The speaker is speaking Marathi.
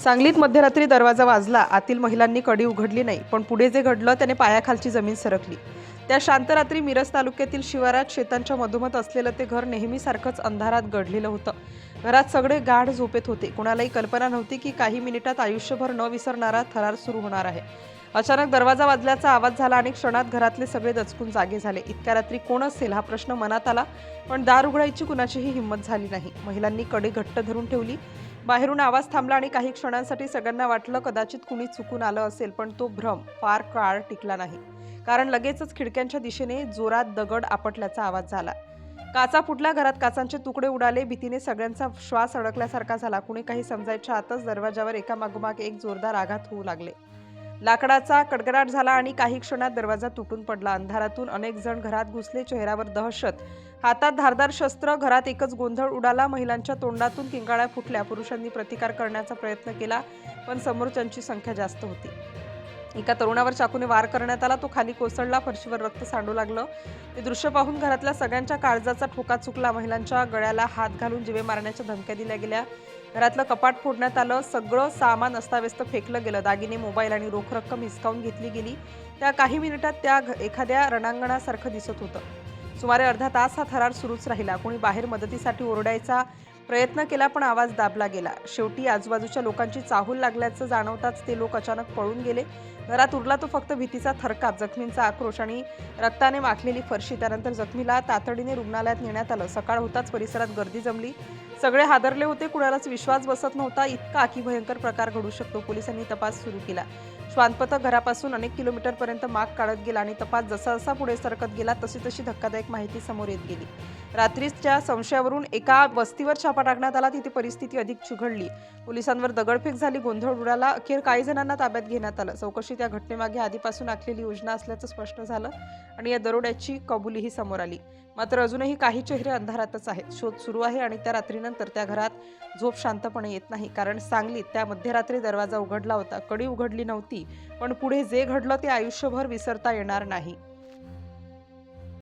सांगलीत मध्यरात्री दरवाजा वाजला. आतील महिलांनी कडी उघडली नाही, पण पुढे जे घडलं त्याने पायाखालची जमीन सरकली. त्या शांत रात्री मिरज तालुक्यातील शिवारात शेतांच्या मधोमध असलेलं ते घर नेहमीसारखंच अंधारात गढलेलं होतं. घरात सगळे गाढ झोपेत होते. कुणालाही कल्पना नव्हती की काही मिनिटात आयुष्यभर न विसरणारा थरार सुरू होणार आहे. अचानक दरवाजा वाजल्याचा आवाज झाला आणि क्षणात घरातले सगळे दचकून जागे झाले. इतक्या रात्री कोण असेल हा प्रश्न मनात आला, पण दार उघडायची कुणाचीही हिंमत झाली नाही. महिलांनी कडी घट्ट धरून ठेवली. बाहेरून आवाज थांबला आणि काही क्षणांसाठी सगळ्यांना वाटलं कदाचित कुणी चुकून आलं असेल, पण तो भ्रम फार काळ टिकला नाही. कारण लगेचच खिडक्यांच्या दिशेने जोरात दगड आपटल्याचा आवाज झाला. काचा फुटल्या, घरात काचांचे तुकडे उडाले. भीतीने सगळ्यांचा श्वास अडकल्यासारखा झाला. कुणी काही समजायच्या आतच दरवाजावर एकामागोमाग एक जोरदार आघात होऊ लागले. लाकडाचा कडकडाट झाला आणि काही क्षणात दरवाजा तुटून पडला. अंधारातून अनेक जण घरात घुसले. चेहऱ्यावर दहशत, हातात धारदार शस्त्र. घरात एकच गोंधळ उडाला. महिलांच्या तोंडातून किंकाळ्या फुटल्या. पुरुषांनी प्रतिकार करण्याचा प्रयत्न केला, पण समोरच्यांची संख्या जास्त होती. एका तरुणावर चाकूने वार करण्यात आला. तो खाली कोसळला. फरशीवर रक्त सांडू लागलं. ते दृश्य पाहून घरातल्या सगळ्यांच्या काळजाचा ठोका चुकला. महिलांच्या गळ्याला हात घालून जीवे मारण्याच्या धमक्या दिल्या गेल्या. घरातलं कपाट फोडण्यात आलं. सगळं सामान अस्ताव्यस्त फेकलं गेलं. दागिने, मोबाईल आणि रोख रक्कम हिसकावून घेतली गेली. त्या काही मिनिटात त्या एखाद्या रणांगणासारखं दिसत होतं. सुमारे अर्धा तास हा थरार सुरूच राहिला. कोणी बाहेर मदतीसाठी ओरडायचा प्रयत्न केला, पण आवाज दाबला गेला. शेवटी आजूबाजूच्या लोकांची चाहूल लागल्याचं जाणवताच ते लोक अचानक पळून गेले. घरात उरला तो फक्त भीतीचा थरकाप, जखमींचा आक्रोश आणि रक्ताने माखलेली फरशी. त्यानंतर जखमीला तातडीने रुग्णालयात नेण्यात आलं. सकाळ होताच परिसरात गर्दी जमली. सगळे हादरले होते. कुणालाच विश्वास बसत नव्हता इतका की भयंकर प्रकार घडू शकतो. पोलिसांनी तपास सुरू केला. श्वानपथक घरापासून अनेक किलोमीटरपर्यंत माग काढत गेला आणि तपास जसा जसा पुढे सरकत गेला तशी तशी धक्कादायक माहिती समोर येत गेली. रात्रीच्या संशयावरून एका वस्तीवर छापा टाकण्यात आला. तिथे परिस्थिती अधिक चिघळली. पोलिसांवर दगडफेक झाली. गोंधळ उडाला. अखेर काही जणांना ताब्यात घेण्यात आलं. चौकशीत या घटनेमागे आधीपासून आखलेली योजना असल्याचं स्पष्ट झालं आणि या दरोड्याची कबुलीही समोर आली. मात्र अजूनही काही चेहरे अंधारातच आहेत. शोध सुरू आहे आणि त्या रात्रीनंतर त्या घरात झोप शांतपणे येत नाही. कारण सांगलीत त्या मध्यरात्री दरवाजा उघडला होता. कडी उघडली नव्हती, पण पुढे जे घडलं ते आयुष्यभर विसरता येणार नाही.